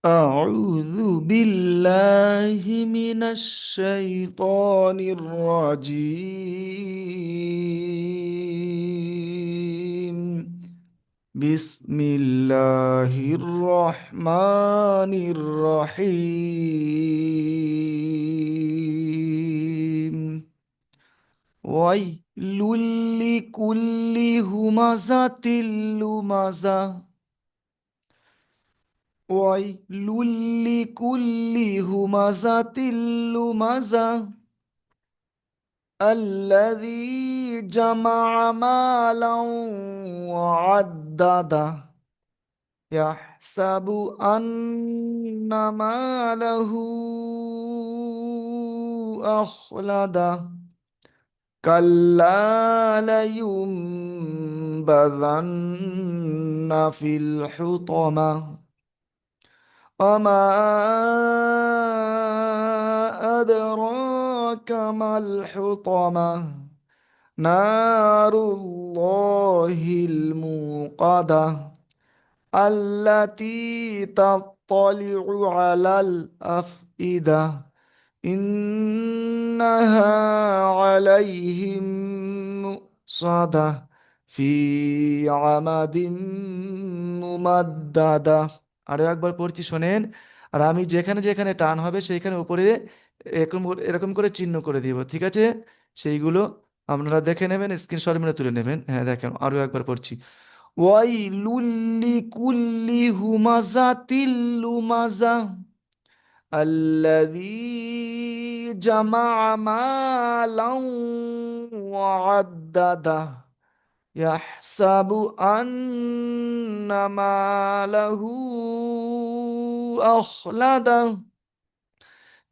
أعوذ بالله من الشيطان الرجيم. بسم الله الرحمن الرحيم. ويل لكل همزة لمزة. ويل لكل همزة لمزة الذي جمع مالا وعدده يحسب أن ماله أخلده كلا لينبذن في الحطمة وما أدراك ما الحطمة نار الله الموقدة التي تطلع على الأفئدة إنها عليهم مؤصدة في عمد মুমাদ্দাদা। আরো একবার পড়ছি শোনেন। আর আমি যেখানে যেখানে টান হবে সেইখানে উপরে এরকম এরকম করে চিহ্ন করে দিব, ঠিক আছে? সেইগুলো আপনারা দেখে নেবেন, স্ক্রিনশট মেরে তুলে নেবেন। হ্যাঁ, দেখেন আরো একবার পড়ছি। ওয়াইলুল্লি কুল্লি হুমাজাতিল লুমাজা الذي جمع مالا وعدده يحسب أن ماله أخلده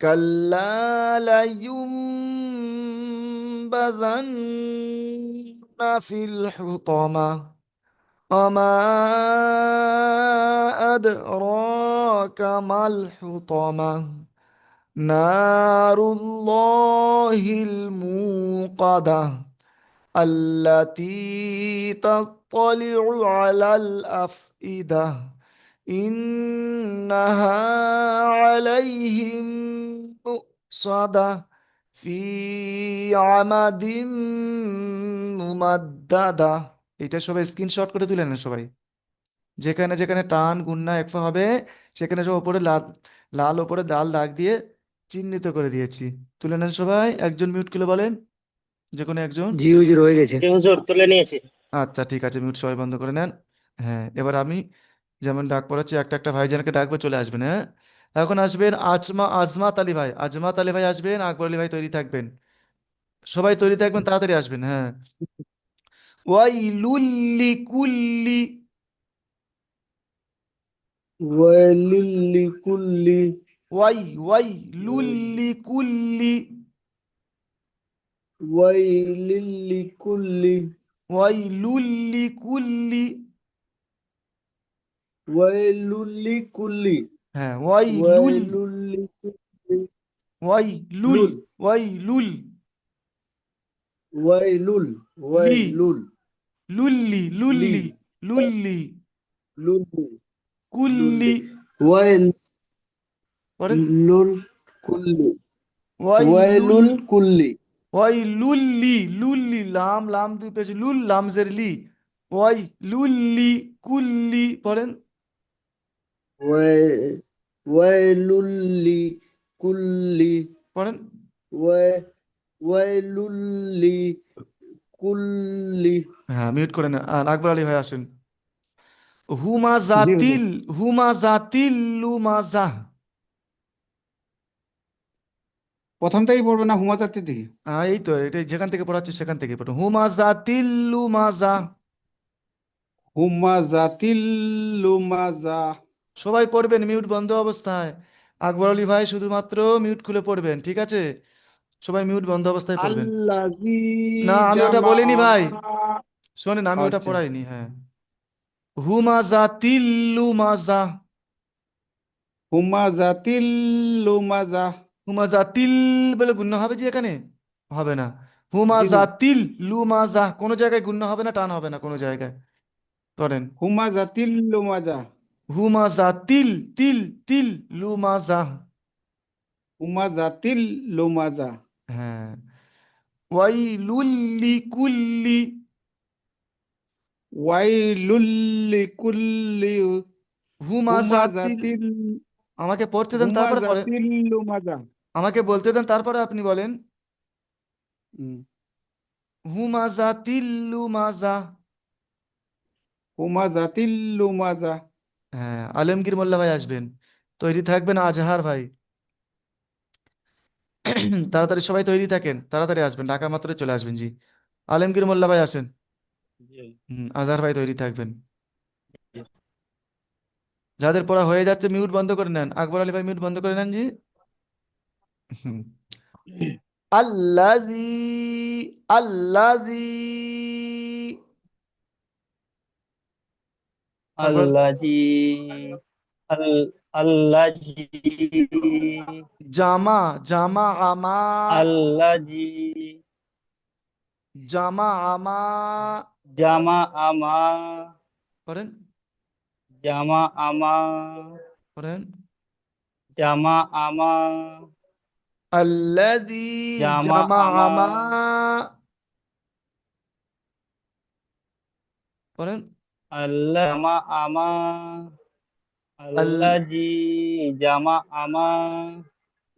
كلا لينبذن في الحطمة وما أدراك ما الحطمة نار الله الموقدة التي تطلع على الأفئدة إنها عليهم مؤصدة في عمد মুমাদ্দাদা। এটা সবাই স্ক্রিনশট করে তুলে নেন সবাই। যেখানে যেখানে টান গুন্না একফা হবে সেখানে সব ওপরে লাল লাল ওপরে লাল দাগ দিয়ে চিহ্নিত করে দিয়েছি। তুলে নেন সবাই, একজন মিউট করে বলেন, যে কোনো একজন। জি হুজুর হয়ে গেছে। জি হুজুর তুলে নিয়েছি। আচ্ছা ঠিক আছে, মিউট সবাই বন্ধ করে নেন। হ্যাঁ, এবার আমি যেমন ডাক পড়াচ্ছি একটা একটা ভাইজানকে ডাকবে, চলে আসবেন। হ্যাঁ, এখন আসবেন আজমাত আলী ভাই। আজমাত আলী ভাই আসবেন, আকবর আলী ভাই তৈরি থাকবেন। সবাই তৈরি থাকবেন, তাড়াতাড়ি আসবেন। হ্যাঁ। ওয়াইলুল্লি কুল্লি। ওয়াইলিল্লিকুল্লি ওয়াইলুল্লি কুল্লি। ওয়াইলিল্লিকুল্লি ওয়াইলুল্লি কুল্লি। ওয়াইলুল্লিকুল্লি হ্যাঁ, ওয়াইলুল। ওয়াইলুল্লিকুল্লি ওয়াইলুল। লুল ওয়াইলুল। ওয়াইলুল লি। ওয়াইলুল লুল্লি লি লুল্লি। লুল্লি। লুল্লি কুল্লি। লুল্লি ওয়াইলুল পড়েন। কুল্লি ওয়াইলুল। ওয়াইলুল কুল্লি ওয়াইলুল্লি। লুল্লি, লাম লাম দুই পেয়েছে, লুল লামজের লি। ওয়াইলুল্লি কুল্লি। পড়েন। ওয়াই ওয়াইলুল্লি কুল্লি পড়েন। ওয়াই ওয়াইলুল্লি কুল্লি হ্যাঁ, মিউট করে নেন। আকবর আলী ভাই আসেন। হুমা জি হুজুর। জাতিল। হুমা জাতিল লুমাজা। প্রথম থেকেই পড়বে না হুমাচার থেকে? হ্যাঁ, এই তো এটা যেখান থেকে পড়াচ্ছি সেখান থেকে পড়ো। হুমা জাতিল লুমাজা। হুম্মা জাতিল লুমাজা। সবাই পড়বেন মিউট বন্ধ অবস্থায়। আকবর আলী ভাই শুধুমাত্র মিউট খুলে পড়বেন, ঠিক আছে? সবাই মিউট বন্ধ অবস্থায় পড়বেন। আল্লাযী না, আমি ওটা জামা। বলিনি ভাই। শোনেন, আমি ওটা আচ্ছা। পড়াইনি। হ্যাঁ, হুমাজা তিল্লু মাজা। হুম্মা জাতিল লুমাজা। হুমাজা তিল বলে গুণ্য হবে যে এখানে? হবে না। জি হুমাজা না। তিল লু মাজা, কোনো জায়গায় গুণ্য হবে না, টান হবে না কোনো জায়গায়। করেন। হুম্মা জাতিল লুমাজা। হুমাজা তিল, তিল, তিল, লুমাজা। হুমাজাতিল লুমাজা। হ্যাঁ। ওয়াইলুল্লি কুল্লি। ওয়াইলুল লিকুল্লি হুমাজা তিল। হুমাজাতিল আমাকে পড়তে দেন তারপরে পরে। হুমাজাতিল লুমাজা। আমাকে বলতে দেন তারপরে আপনি বলেন। হুম। হুমাজা তিল লুমাজা। হুমাজাতিল লুমাজা। হ্যাঁ, আলমগীর মোল্লা ভাই আসবেন। তৈরি থাকবেন আজহার ভাই। তাড়াতাড়ি সবাই তৈরি থাকেন, তাড়াতাড়ি আসবেন, ঢাকা মাত্রই চলে আসবেন জি। আলমগীর মোল্লা ভাই আসেন। আজহার ভাই তৈরি থাকবেন। যাদের পড়া হয়ে যাচ্ছে মিউট বন্ধ করে নেন, আকবর আলী ভাই মিউট বন্ধ করে নেন জি। হুম। আল্লাযী, আল্লাযী। আকবর। আল্লাজি আল আল্লাজি জামা, জামা আমা। আল্লাজি জামা আমা। জামা আমা করেন, জামা আমা করেন। জামা আমা আল্লাযী জামা জামা আমা আমা। করেন। আল্লাহ জামা আমা আল আল্লাজি জামা আমা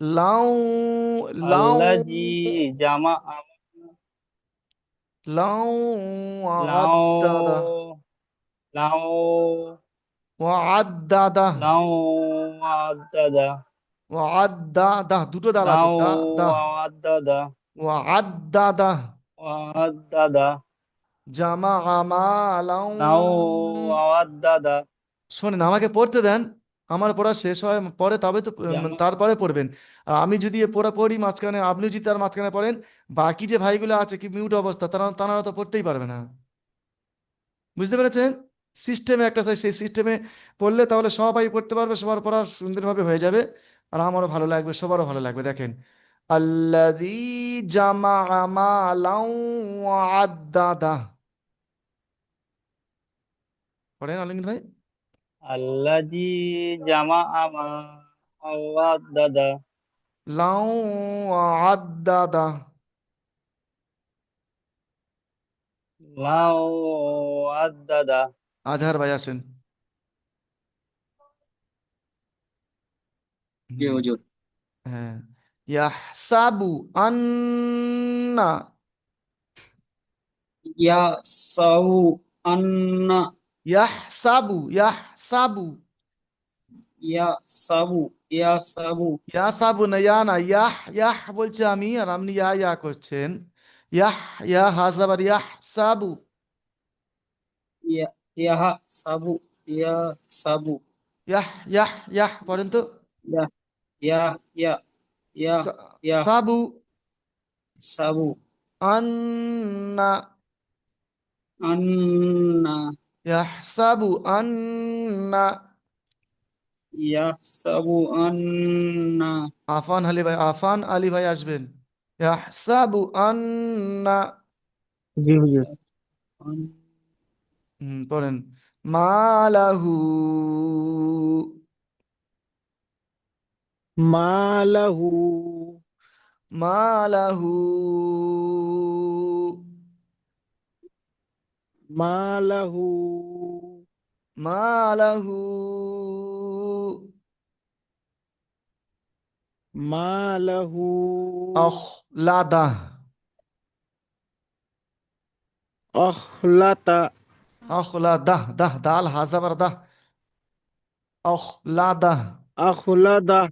লাউ, লাউ, আল্লাজি জামা আমা লাউ আদাদা, লাও লাও ওয়াদাদা, লাও আদাদা ওয়াদাদা, দুটো দাল আছে, লাও দা দা। আদাদা ওয়াদাদা। আদাদা জামা আমা লাউ। লাও আদাদা শোনেন, আমাকে পড়তে দেন। আমার পড়া শেষ হয় পরে, তবে তো জামা তারপরে পড়বেন। আর আমি যদি এ পড়া পড়ি মাঝখানে, আপনি যদি তার মাঝখানে পড়েন, বাকি যে ভাইগুলো আছে কি মিউট অবস্থা, তারা তারা তো পড়তেই পারবে না। বুঝতে পেরেছেন? সিস্টেমে একটা থাকে, সেই সিস্টেমে পড়লে তাহলে সবাই পড়তে পারবে, সবার পড়া সুন্দরভাবে হয়ে যাবে। আর আমারও ভালো লাগবে, সবারও ভালো লাগবে। দেখেন, আল্লাযী জামা মালান ওয়া আদ্দাদা। পড়েন আলমগীর ভাই। আল্লাজি জামা আমা আদাদা লাউ ওয়া আদ্দাদা। লাও আদাদা আজহার ভাই আসেন। জি হুম। হুজুর। হ্যাঁ। ইয়াহসাবু আন্না। ইয়া সাউ আন্না। ইয়াহসাবু, ইয়াহসাবু। ইয়া সাবু, ইয়া সাবু। ইয়াহসাবু না, ইয়া না, ইয়াহ, ইয়াহ বলছি আমি, আর আপনি ইয়া ইয়া করছেন। ইয়াহ, ইয়া হাসাবার ইয়াহসাবু। ইয়া ইয়া সাবু, ইয়া সাবু। ইয়াহ, ইয়াহ, ইয়াহ পড়েন তো। ইয়া ইয়া ইয়া ইয়া সা- ইয়া সাবু সাবু। আন্না। আন্না। ইয়াহসাবু আন্না। ইয়া সাবু আন্না। আফান আলী ভাই, আফান আলী ভাই আসবেন। ইয়াহসাবু আন্না। জি হুজুর। পড়েন। মালাহু, মালাহু মালাহু। মালাহু মালাহু। মালাহু আখলাদা, আখলাতা আখলাদা, দাহ, দাল হাজাবার দাহ। আখলাদা। আখলাদা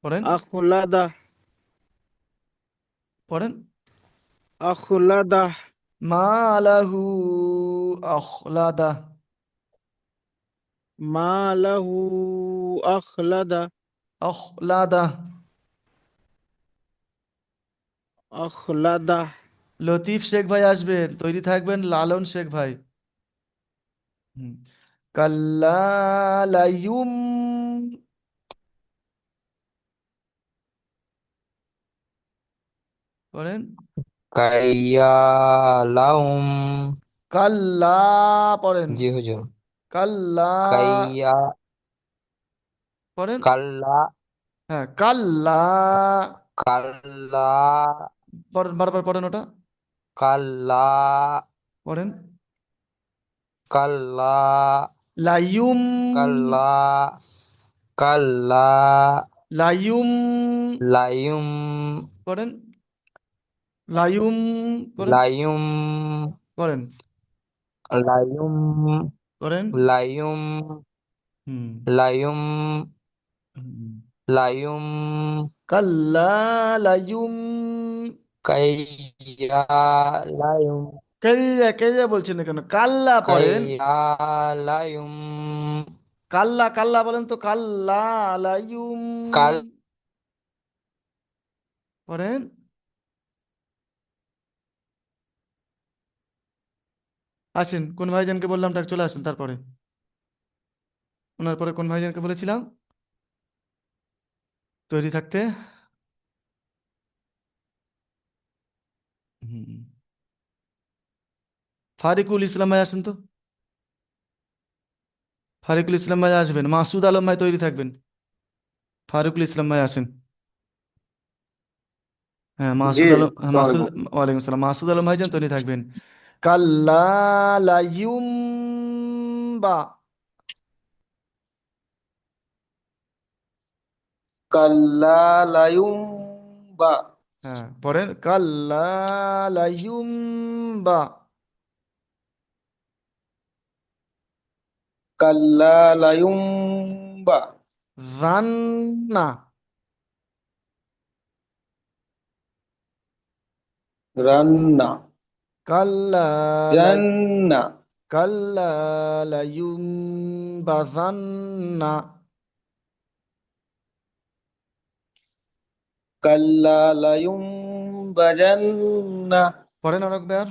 পড়েন, আখলাদা পড়েন। আখলাদা মালাহু আখলাদা। মালাহু আখলাদা আখলাদা। আখলাদা লতিফ শেখ ভাই আসবেন, তৈরি থাকবেন, লালন শেখ ভাই। হুম। কাল্লা লাইয়ুম। পড়েন। কাইয়ালাহুম। কাল্লা। পড়েন। জি হুজুর। কাল্লা। কাইয়া পড়েন। কাল্লা হ্যাঁ, কাল্লা। কাল্লা পড়েন, বারবার পড়েন ওটা। কাল্লা পড়েন। কাল্লা লাইয়ুম। কাল্লা কাল্লা লাইয়ুম। লায়ুম পড়েন। লাইয়ুম। পড়েন। লায়ুম পড়েন। লায়ুম পড়েন। লায়ুম হুম। লায়ুম হুম। লায়ুম কাল্লা লাইয়ুম। কাইয়া লায়ুম কেয়া কেয়া বলছেন না কেন? কাল্লা পড়েন। কাইয়া লায়ুম কাল্লা কাল্লা বলেন তো, কাল্লা লাইয়ুম। কাল পড়েন। আসেন, কোন ভাইজানকে বললাম ডাক, চলে আসেন তারপরে। ওনার পরে কোন ভাইজানকে বলেছিলাম তৈরি থাকতে? হুম। ফারিকুল ইসলাম ভাই আসেন তো। ফারিকুল ইসলাম ভাই আসবেন। মাসুদ আলম ভাই তৈরি থাকবেন। ফারুকুল ইসলাম ভাই আসেন। হ্যাঁ, জি, মাসুদ আলম, হ্যাঁ আসসালামু মাসুদ। আলাইকুম। ওয়ালাইকুম আসসালাম। মাসুদ আলম ভাইজান তৈরি থাকবেন। কাল্লা লাইয়ুম্বা। কাল্লা লায়ুম্বা। হ্যাঁ, পড়েন। কাল্লা লাইয়ুম্বা। কাল্লা লায়ুম্বা। জান্না। রান্না। কাল্লা লাই জান্না। কাল্লা লাইয়ুম্বা জান্না। কাল্লা লায়ুম্বা জান্না। পড়েন আরেকবার।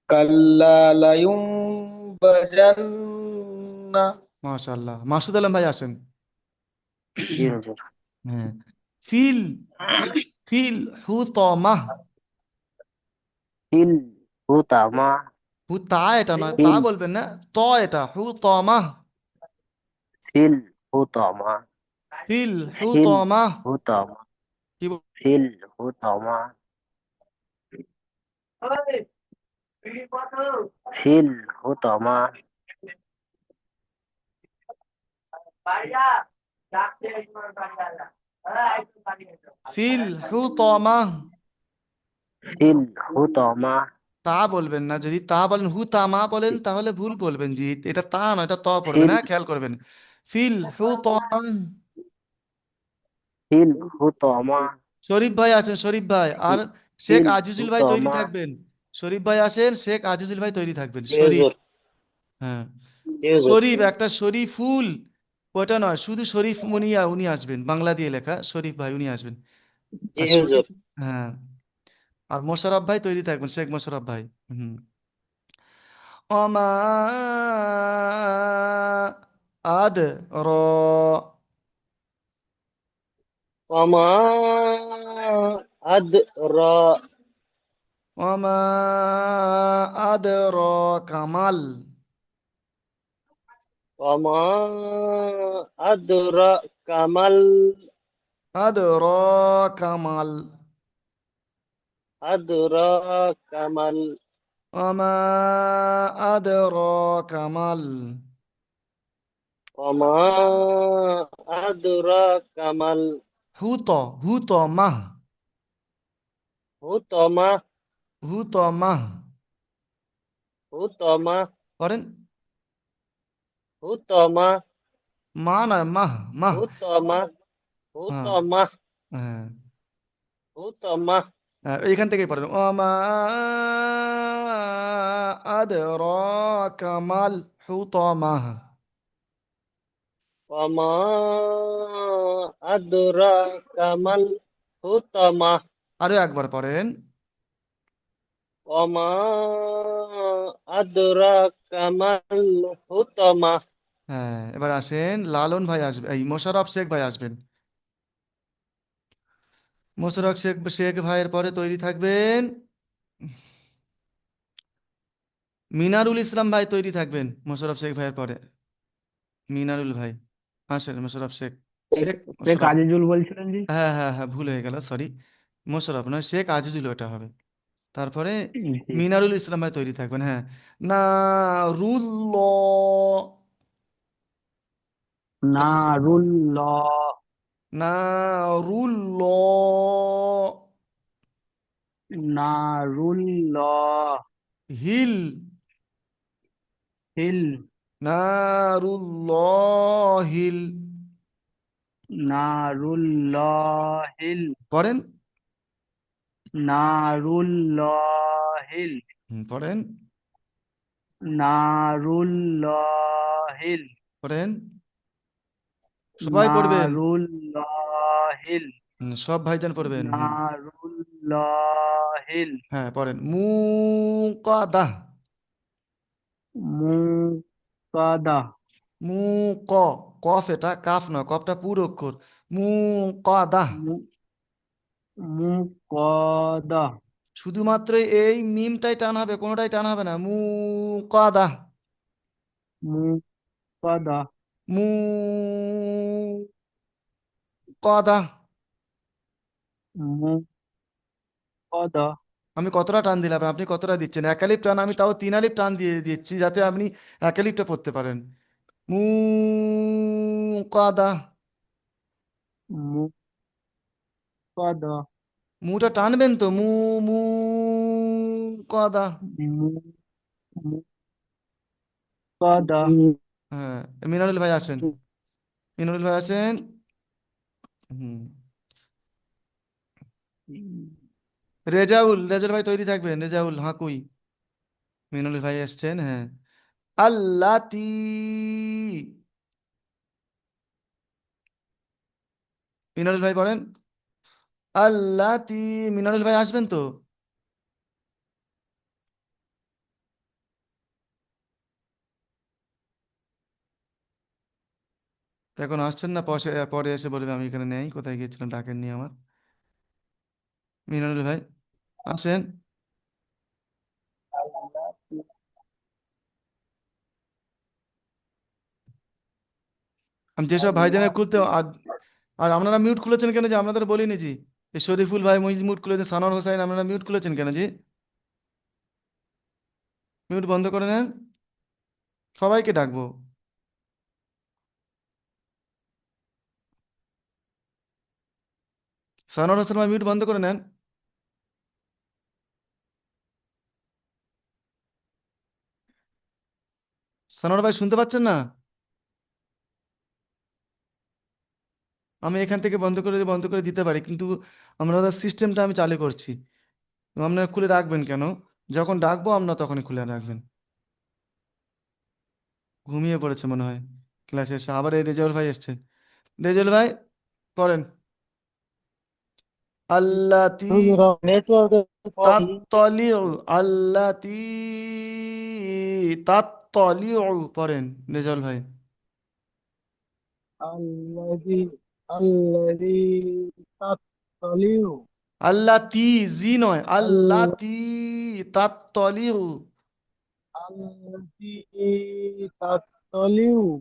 কাল্লা লায়ুম্বা জান্না। মাশাআল্লাহ। মাসুদ আলম ভাই আসেন। জি হুজুর। হ্যাঁ। ফিল ফিল হুতমা। ফিল হুতামা। তা এটা নয়, তা ফিল বলবেন না। ত এটা হুতমা। ফিল হুতামা। ফিল ফিল হুতমা। হুতামা। কি ফিল হুতামা। ফিল হুতামা। ফিল হুতমা। ফিল হুতামা। তা বলবেন না। যদি তা বলেন, হুতামা বলেন, তাহলে ভুল বলবেন জি। এটা তা নয়, এটা ত পড়বেন। ফিল হ্যাঁ, খেয়াল করবেন। ফিল হুতমা। ফিল হুতামা। শরীফ ভাই আছেন, শরীফ ভাই। আর শেখ ফিল আজিজুল ভাই তৈরি হুতামা। থাকবেন। শরীফ ভাই আসেন, শেখ আজিজুল ভাই তৈরি থাকবেন। জি শরীফ। হুজুর হ্যাঁ। জি হুজুর শরীফ, একটা শরীফুল। ওটা নয়, শুধু শরীফ মুনিয়া উনি আসবেন, বাংলা দিয়ে লেখা শরীফ ভাই উনি আসবেন। জি আর হুজুর শরীফ। হ্যাঁ। আর মোশাররফ ভাই তৈরি থাকবেন, শেখ মোশাররফ ভাই। হুম। অমা আদ র ওমা আদরা অমা আদ র কামাল। ওমা আদরা কামাল আদ র কামাল। আদরা কামাল অমা আদ র কামাল। ওমা আদরা কামাল হুত হুত মাহ। হুতমা হুত মাহ। হুতমা করেন। হুতমা মা নয়, মাহ মাহ। হুতমা হ্যাঁ। হুতমা হ্যাঁ। হুতমা হ্যাঁ, এইখান থেকেই পড়েন। ওমা আদরাকা মাল হুতামাহ। ওমা আদরা কামাল হুতমা আরো একবার পড়েন। ওমা আদরা কামাল হুতমা হ্যাঁ, এবার আসেন, লালন ভাই আসবে, এই মোশাররফ শেখ ভাই আসবেন। মোশাররফ শেখ শেখ ভাইয়ের পরে তৈরি থাকবেন মিনারুল ইসলাম ভাই তৈরি থাকবেন মোশাররফ শেখ ভাইয়ের পরে। মিনারুল ভাই আসেন, মোশাররফ শেখ, শেখ শেখ শেখ মোশাররফ। আজিজুল বলছিলেন জি। হ্যাঁ হ্যাঁ হ্যাঁ, ভুল হয়ে গেল, সরি। মোশাররফ নয়, শেখ আজিজুল ওটা হবে। তারপরে জি। মিনারুল ইসলাম ভাই তৈরি থাকবেন, হ্যাঁ। নারুল্লাহ, নারুল্লাহ, নারুল্লাহ, নারুল্লাহ, হিল, হিল, নারুল্লাহিল। নারুল্লাহিল, পড়েন। নারুল্লাহিল, পড়েন। নারুল্লাহিল, পড়েন। সবাই পড়বেন। নারুল্লাহিল, সব ভাইজান পড়বেন। নারুল্লাহিল, হ্যাঁ পড়েন। মুকাদাহ, মুকাদা, মু ক, কফ এটা কাফ নয়, কফটা পুরো অক্ষর। মুকাদাহ। মু- মুকাদা, শুধুমাত্র এই মিমটাই টান হবে, কোনোটাই টান হবে না। মুকাদাহ, মুকাদা, মুকাদাহ। মুকাদা, আমি কতটা টান দিলাম, আপনি কতটা দিচ্ছেন? এক আলিফ টান, আমি তাও তিন আলিফ টান দিয়ে দিচ্ছি যাতে আপনি এক আলিফটা পড়তে পারেন। মুকাদাহ। মুকাদা, মুটা টানবেন তো, মু কাদা। মুকাদা, হ্যাঁ, মিনারুল ভাই আসেন, মিনারুল ভাই আসেন। হুম। রেজাউল, রেজাউল ভাই তৈরি থাকবেন, রেজাউল হাঁকুই। মিনারুল ভাই আসছেন, হ্যাঁ। আল্লাতি, মিনারুল ভাই পড়েন। আল্লাতি, মিনারুল ভাই আসবেন তো? এখন আসছেন না, পরে এসে বলবে আমি এখানে নেই, কোথায় গিয়েছিলাম, ডাকেননি আমার। মিনারুল ভাই আসেন। আমি যেসব ভাইজানের খুলতে, আর আর আপনারা মিউট খুলেছেন কেন, যে আপনাদের বলিনি জি? এই শরীফুল ভাই মিউট খুলেছেন, সানোয়ার হোসাইন, আপনারা মিউট খুলেছেন কেন জি? মিউট বন্ধ করে নেন, সবাইকে ডাকবো। সানোয়ার হোসেন ভাই মিউট বন্ধ করে নেন। সানোয়ার ভাই শুনতে পাচ্ছেন না? আমি এখান থেকে বন্ধ করে দিতে পারি, কিন্তু আপনাদের সিস্টেমটা আমি চালু করছি। আপনারা খুলে রাখবেন কেন? যখন ডাকবো আপনারা তখনই খুলে রাখবেন। ঘুমিয়ে পড়েছে মনে হয় ক্লাসে এসে। আবার এই রেজাউল ভাই এসছে, রেজাউল ভাই পড়েন। আল্লাতি তাত্তালিউ, আল্লাতি তাত্তালিউ, পড়েন রেজাউল ভাই। الذي الذي تطلع আল্লাতি, জি নয়, আল্লাতি তাত্তালিউ, التي تطلع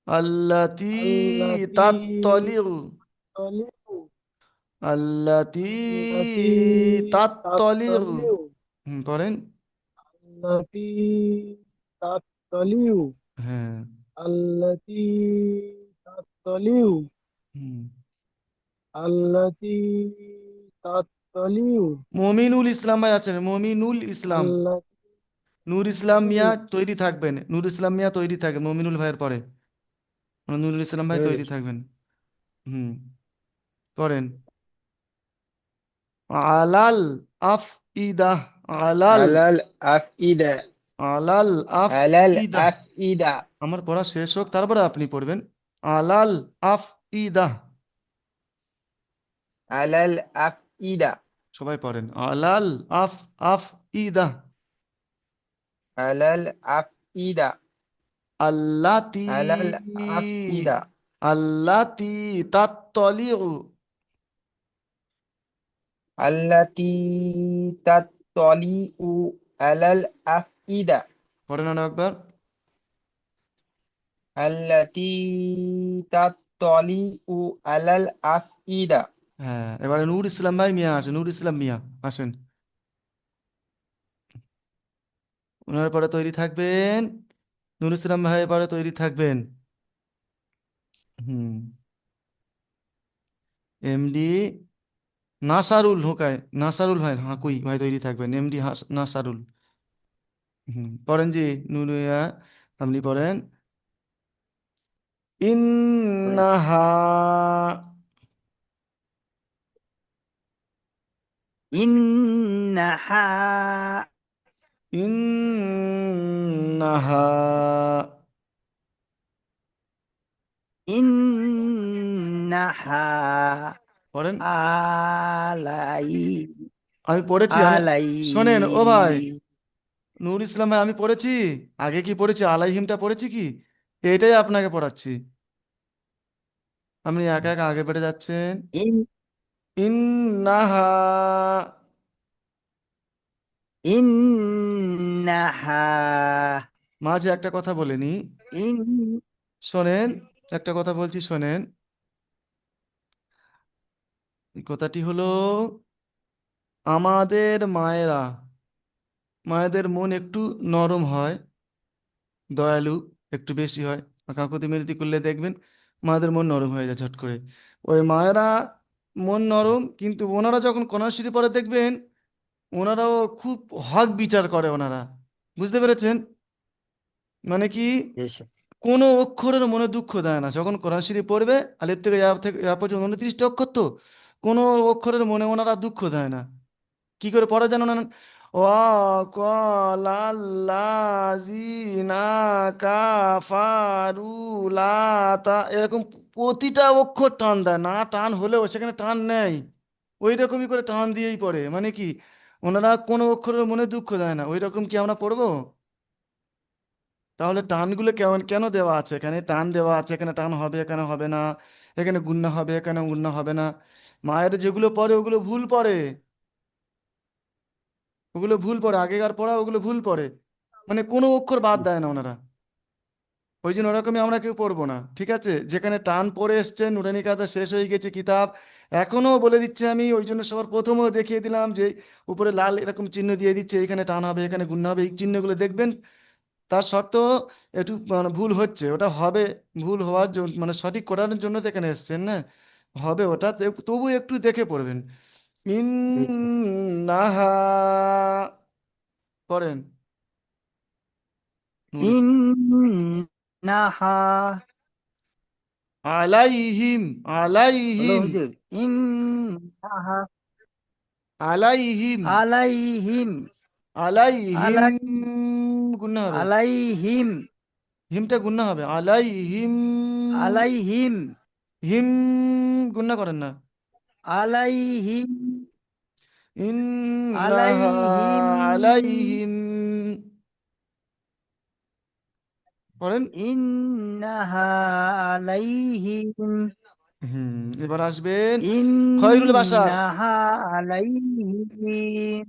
আল্লাতি التي তাত্তালিউ, تطلع আল্লাতি التي তাত্তালিউ। تطلع পড়েন। التي تطلع হ্যাঁ। التي تطلع হুম। التي تطلع মমিনুল ইসলাম ভাই আছেন, মমিনুল ইসলাম। التي নূর ইসলাম মিয়া তৈরি থাকবেন, নূর ইসলাম মিয়া তৈরি থাকবেন মমিনুল ভাইয়ের পরে। নূরুল ইসলাম ভাই তৈরি থাকবেন। হুম। পড়েন। আলাল আফ ইদাহ, আলাল, على الأفئدة আলাল আফ على ইদাহ। الأفئدة আমার পড়া শেষ হোক তারপরে আপনি পড়বেন। আলাল আফ ইদাহ, على الأفئدة সবাই পড়েন। আলাল আফ আফ ইদাহ। على الأفئدة আল্লাতি, على الأفئدة আল্লাতি তাত্তালিউ, التي تطلع على الأفئدة পড়েন আরো একবার। আল্লাতি তাত্তালিউ আলাল আফইদা। হ্যাঁ, এবারে নূর ইসলাম ভাই মিয়া আসেন, নূর ইসলাম মিয়া আসেন। ওনার পরে তৈরি থাকবেন, নূর ইসলাম ভাই এবারে তৈরি থাকবেন। হুম। এমডি নাসারুল হুকায়, নাসারুল ভাই, হ্যাঁ কই ভাই তৈরি থাকবেন, এমডি নাসারুল। হুম, পড়েন জি, নুরিয়া, আপনি পড়েন। ইন্নাহা, ইন্নাহা ইন্নাহা, ইন্নাহা পড়েন। আলাই আমি পড়েছি, আমি, আলাই শোনেন ও ভাই নূর ইসলাম ভাই, আমি পড়েছি, আগে কি পড়েছি, আলাইহিমটা পড়েছি কি, এটাই আপনাকে পড়াচ্ছি, আপনি একা একা আগে বেড়ে যাচ্ছেন। ইন ইন্নাহা, ইন্নাহা মাঝে একটা কথা বলেনি, ইন শোনেন, একটা কথা বলছি শোনেন, এই কথাটি হলো, আমাদের মায়েরা, মায়েদের মন একটু নরম হয়, দয়ালু একটু বেশি হয়, কাকুতি মিনতি করলে দেখবেন মায়েদের মন নরম হয়ে যায় ঝট করে। ওই মায়েরা মন নরম, কিন্তু ওনারা যখন কোরআন শরীফ পড়ে দেখবেন ওনারাও খুব হক বিচার করে ওনারা, বুঝতে পেরেছেন? মানে কি, এসে কোনো অক্ষরের মনে দুঃখ দেয় না যখন কোরআন শরীফ পড়বে, আলিফ থেকে ইয়া পর্যন্ত 29টা অক্ষর তো, কোনো অক্ষরের মনে ওনারা দুঃখ দেয় না। কি করে পড়া জানো না? ওয়াকালাল্লাযিনা কাফারু লা তা, এরকম প্রতিটা অক্ষর টান দেয়, না টান হলেও সেখানে টান নেই, ওই রকমই করে টান দিয়েই পড়ে। মানে কি, ওনারা কোনো অক্ষরের মনে দুঃখ দেয় না, ওই রকম কি আমরা পড়বো? তাহলে টানগুলো কেমন কেন দেওয়া আছে, এখানে টান দেওয়া আছে, এখানে টান হবে এখানে হবে না, এখানে গুণনা হবে এখানে গুণনা হবে না। মায়ের যেগুলো পড়ে ওগুলো ভুল পড়ে, ওগুলো ভুল পড়ে, আগেকার পড়া ওগুলো ভুল পড়ে, মানে কোনো অক্ষর বাদ দেয় না ওনারা। ওই জন্য ওরকমই আমরা কেউ পড়বো না, ঠিক আছে? যেখানে টান পড়ে এসছে, নুরানি কায়দা শেষ হয়ে গেছে কিতাব, এখনো বলে দিচ্ছে আমি, ওই জন্য সবার প্রথমেও দেখিয়ে দিলাম যে উপরে লাল এরকম চিহ্ন দিয়ে দিচ্ছে, এখানে টান হবে এখানে গুণনা হবে, এই চিহ্নগুলো দেখবেন। তার সত্ত্বেও একটু মানে ভুল হচ্ছে, ওটা হবে, ভুল হওয়ার জন্য মানে সঠিক করার জন্য তো এখানে এসছেন না, হবে ওটা, তবু একটু দেখে পড়বেন। এসে ইন্নাহা, পড়েন নুর ইসলাম। ইন্নাহা আলাইহিম, হলো আলাইহিম, হুজুর ইন্নাহা আলাইহিম, আলাইহিম আলাইহিম, আলাই গুণা হবে, আলাইহিম হিমটা গুণা হবে, আলাইহিম, আলাইহিম হিম গুণা করেন না। আলাইহিম ইন্নাহা আলাইহিম আলাইহিম, পড়েন। ইন্নাহা আলাইহিম হুম, এবার আসবেন খয়রুল বাসার, ইন্নাহা আলাইহিম।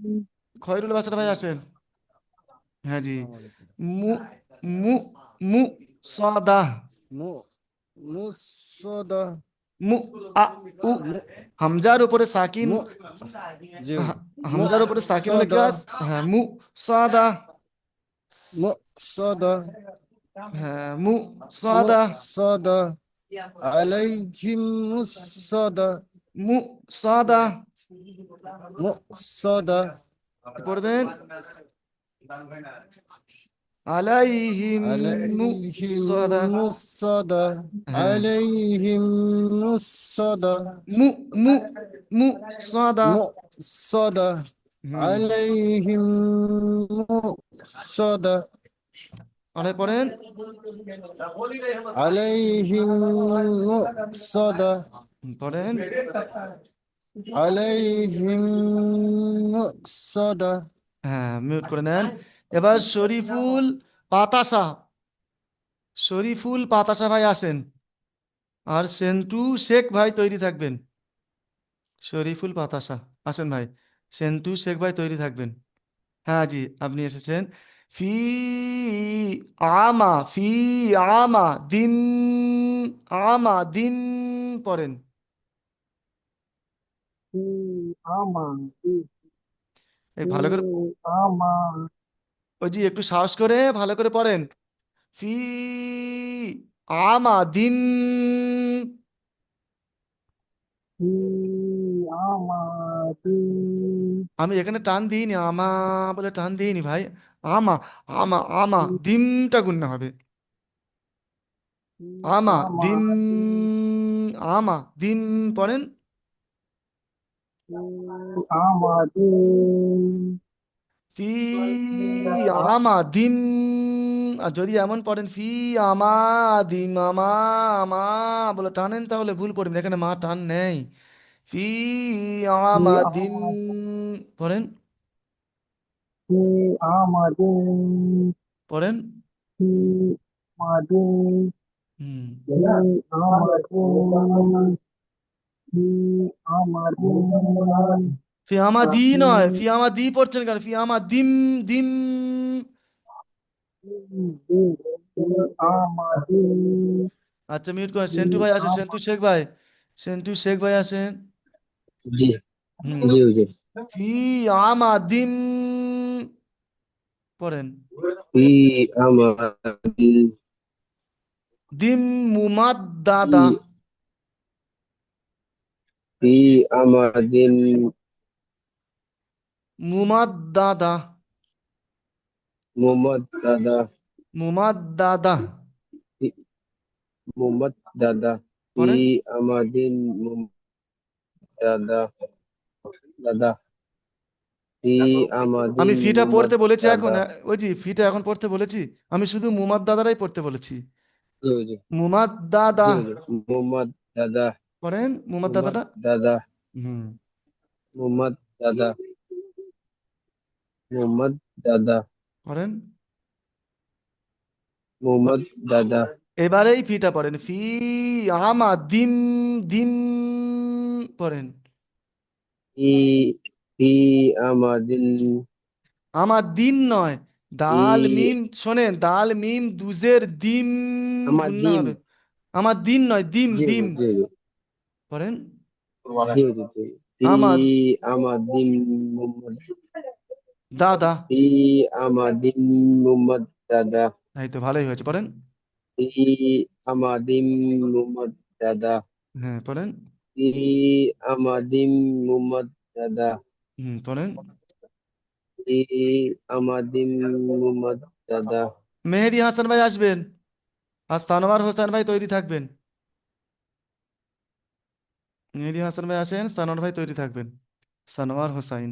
খয়রুল বাসার ভাই আসেন। হ্যাঁ জি, আসসালামু আলাইকুম। মু, মু, মু সাদা, মু মুসদা মু আ উ, মু হামজার উপরে সাকিন, মু জি হা- হামজার উপরে সাকিন হলে কি মুসদা হয়? হ্যাঁ, মু সাদা, মুসদা হ্যাঁ মু সাদা, মুসদা আলাইহিম মুসদা মু সাদা, মুসদা কি পড়বেন? আলাইহিম, মু আলাইহিম সাদা, মুসদা হ্যাঁ, আলাইহিম মুসদা মু, মু, মু সাদা, মুসদা হুম, আলাইহিম মুসদা অনেক পড়েন। আলাইহিম মুসদা পড়েন। আলাইহিম মুসদা হ্যাঁ, মিউট করে নেন। এবার শরীফুল পাতাসা, শরীফুল পাতাসা ভাই আসেন, আর সেন্টু শেখ ভাই তৈরি থাকবেন। শরীফুল পাতাসা আসেন ভাই, সেন্টু শেখ ভাই তৈরি থাকবেন। হ্যাঁ জি, আপনি এসেছেন। ফি আমা ফি আমা দিন আমা দিন পড়েন। আমা এই ভালো করে, আমা ওই জি একটু সাহস করে ভালো করে পড়েন। ফি আমা দিন। আমা আমি এখানে টান দিইনি, আমা বলে টান দিইনি ভাই। আমা আমা আমা দিনটা গুনতে হবে। আমা আমা দিন আমা দিন পড়েন। ফি আমা দিন। আর যদি এমন পড়েন ফি আমা দিন আমা আমা বলে টানেন তাহলে ভুল পড়বেন, এখানে মা টান নেই। ফি আমা দিন পড়েন। পড়েন। হুম। ফি আমা দি নয়, ফি আমা দি পড়ছেন কেন? ফি আমা দিম দিম। আচ্ছা মিউট করেন। সেন্টু ভাই আসেন, সেন্টু শেখ ভাই, সেন্টু শেখ ভাই আসেন। জি হুম। জি হুজুর। ফি আমা দিম পড়েন। ফি আমাদিন দিম মুমাদ দাদা। ফি ফি আমাদিন মুমাদ দাদা। মোহাম্মদ দাদা মুমাদ দাদা মোহাম্মদ দাদা ফি পড়েন। আমাদিন দাদা দাদা ফি আমি আমাদিন ফিটা মোহাম্মদ পড়তে বলেছি এখন, দাদা। ওই জি ফিটা এখন পড়তে বলেছি। আমি শুধু মুমাদ দাদারাই পড়তে বলেছি। জি হুজুর। মুমাদ দাদা জি হুজুর। মোহাম্মদ দাদা পড়েন, মুমাদ মোহাম্মদ দাদাটা। দাদা হুম। মোহাম্মদ দাদা মোহাম্মদ দাদা পড়েন। মোহাম্মদ দাদা এবারেই ফিটা পড়েন। ফি আমা দিম দিম পড়েন। ফি ফি আমাদিন আমার দিন নয়, ফি দাল মিম শোনেন, দাল মিম দুজের দিম গুণনা আমাদিন। হবে। আমার দিন নয়, দিম জি দিম হুজুর। জি হুজুর। পড়েন। জি হুজুর। জি। ফি আমার আমাদিন মোহাম্মদ দাদা। ফি আমাদিন মোহাম্মদ দাদা এই তো ভালোই হয়েছে, পড়েন। ফি আমাদিন মোহাম্মদ দাদা হ্যাঁ পড়েন। ফি আমাদিন মোহাম্মদ দাদা হুম পড়েন। ফি আমাদিন মোহাম্মদ দাদা। মেহেদি হাসান ভাই আসবেন, আর সানোয়ার হোসেন ভাই তৈরি থাকবেন। মেহেদি হাসান ভাই আসেন, সানোয়ার ভাই তৈরি থাকবেন। সানোয়ার হোসাইন।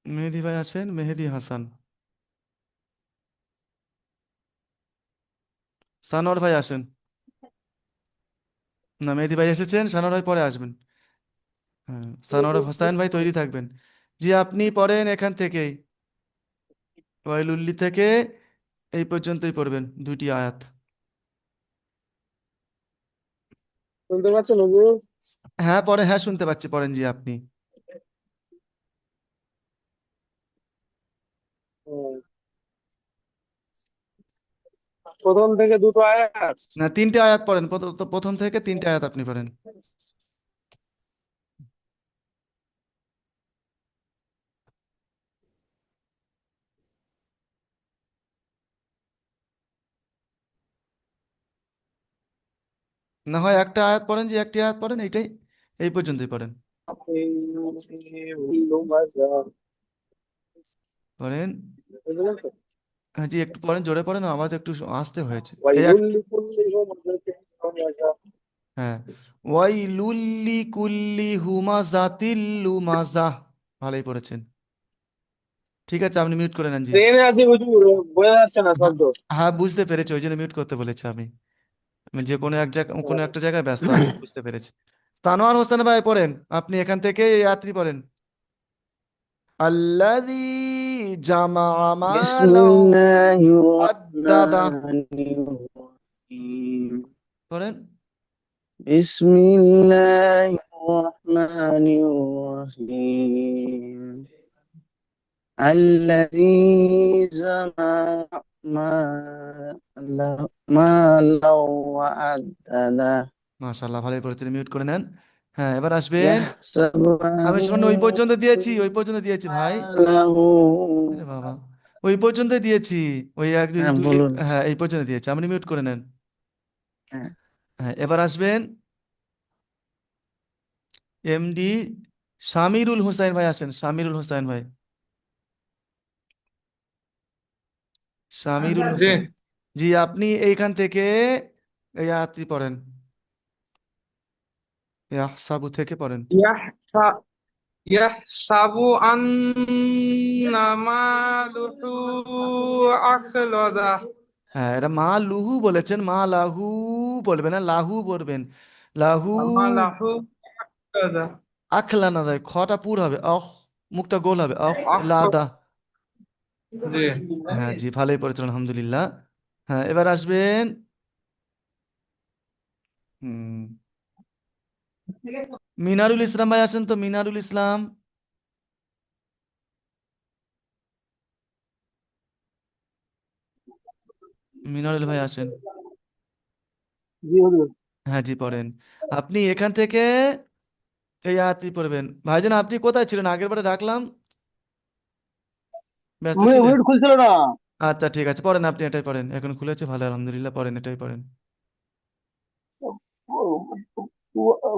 মেহেদি ভাই আসেন, মেহেদি হাসান। সানোয়ার ভাই আসেন। না, মেহেদি ভাই এসেছেন, সানোয়ার ভাই পরে আসবেন। হ্যাঁ, সানোয়ার হোসাইন ভাই তৈরি থাকবেন। জি আপনি পড়েন এখান থেকেই, ওয়াইলুল্লি থেকে এই পর্যন্তই পড়বেন, দুটি আয়াত। শুনতে পাচ্ছেন হুজুর? হ্যাঁ পড়ে, হ্যাঁ শুনতে পাচ্ছি, পড়েন জি আপনি। হুম। প্রথম থেকে দুটো আয়াত। না, তিনটে আয়াত পড়েন, প্রথম থেকে তিনটে আয়াত আপনি পড়েন। না হয় একটা আয়াত পড়েন, যে একটি আয়াত পড়েন, এইটাই এই পর্যন্তই পড়েন। পড়েন। হ্যাঁ জি একটু পড়েন, জোরে পড়েন, আওয়াজ একটু আসতে হয়েছে। এই এক, ওয়াইলুল লিকুল্লি হুমাযাতিন লুমাযা। হ্যাঁ, ওয়াইলুল্লি কুল্লি হুমাজাতিল লুমাজাহ। ভালোই পড়েছেন। ঠিক আছে, আপনি মিউট করে নেন জি। ট্রেনে আছি হুজুর, বোঝা যাচ্ছে না হ্যাঁ, শব্দ। হ্যাঁ বুঝতে পেরেছি, ওই জন্য মিউট করতে বলেছি আমি। আমি যে কোনো এক জায়গা, কোনো একটা জায়গায় ব্যস্ত আছি, বুঝতে পেরেছি। সানোয়ার হোসেন ভাই পড়েন, আপনি এখান থেকে এই আয়াতটি পড়েন। আল্লাযী জামা بسم মালাও الله আদ্দাদা الرحمن الرحيم পড়েন। بسم الله الرحمن الرحيم الذي جمع مالا وعدده মাশাআল্লাহ, ভালোই পড়েছেন, মিউট করে নেন। হ্যাঁ, এবার আসবেন। يحسب আমি শোনো, ওই أن পর্যন্ত দিয়েছি, ওই পর্যন্ত দিয়েছি ভাই। له আরে বাবা, ওই পর্যন্ত দিয়েছি। ওই এক দুই হ্যাঁ দুই বলুন। হ্যাঁ, এই পর্যন্ত দিয়েছি, আপনি মিউট করে নেন। হ্যাঁ, হ্যাঁ, এবার আসবেন এমডি সামিরুল হোসাইন ভাই, আসেন সামিরুল হোসাইন ভাই, সামিরুল জি। হোসেন। জি, আপনি এইখান থেকে এই আয়াতটি পড়েন, ইয়াহসাবু থেকে পড়েন। يحسب يحسب أن ماله أخلده হ্যাঁ, এটা মা লুহু বলেছেন, মা লাহু বলবেন না, লাহু বলবেন। লাহু ماله أخلده আখলা না যায়, খটা পুর হবে, অহ, মুখটা গোল হবে, অহ أخلد লাদা। জি। হ্যাঁ জি, ভালোই পড়েছেন আলহামদুলিল্লাহ। হ্যাঁ, এবার আসবেন হুম মিনারুল ইসলাম ভাই, আছেন তো মিনারুল ইসলাম? মিনারুল ভাই আছেন? জি হুজুর। হ্যাঁ জি, পড়েন। আপনি এখান থেকে এই আয়াতটি পড়বেন। ভাইজান, আপনি কোথায় ছিলেন? আগের বারে ডাকলাম, ব্যস্ত ছিলেন? মিউট খুলছিল না। আচ্ছা ঠিক আছে, পড়েন, আপনি এটাই পড়েন, এখন খুলেছে, ভালো আলহামদুলিল্লাহ, পড়েন, এটাই পড়েন।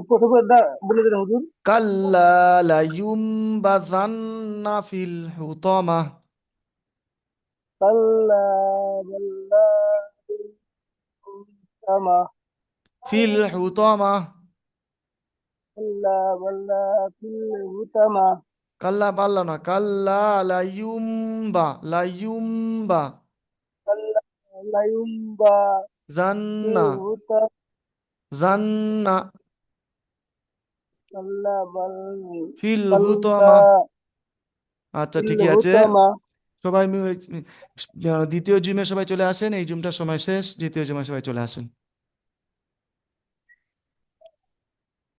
প্রথমে বলে দিন হুজুর। কাল্লা লায়ুমবাযান্না ফিল হুতামাহ। কাল্লা বাল্লা তামা ফিল হুতামাহ। কাল্লা বাল্লা ফিল হুতামা কাল্লা পাল্লা না, কাল্লা লায়ুমবা, লায়ুমবা কাল্লা লায়ুম্বা জান্না, ফিল হুতা জান্না কাল্লা বাল ফিল কাল্লা হুতামাহ। আচ্ছা ফিল ঠিকই আছে। হুতামা। সবাই দ্বিতীয় জুমে সবাই চলে আসেন, এই জুমটার সময় শেষ, দ্বিতীয় জুমে সবাই চলে আসেন।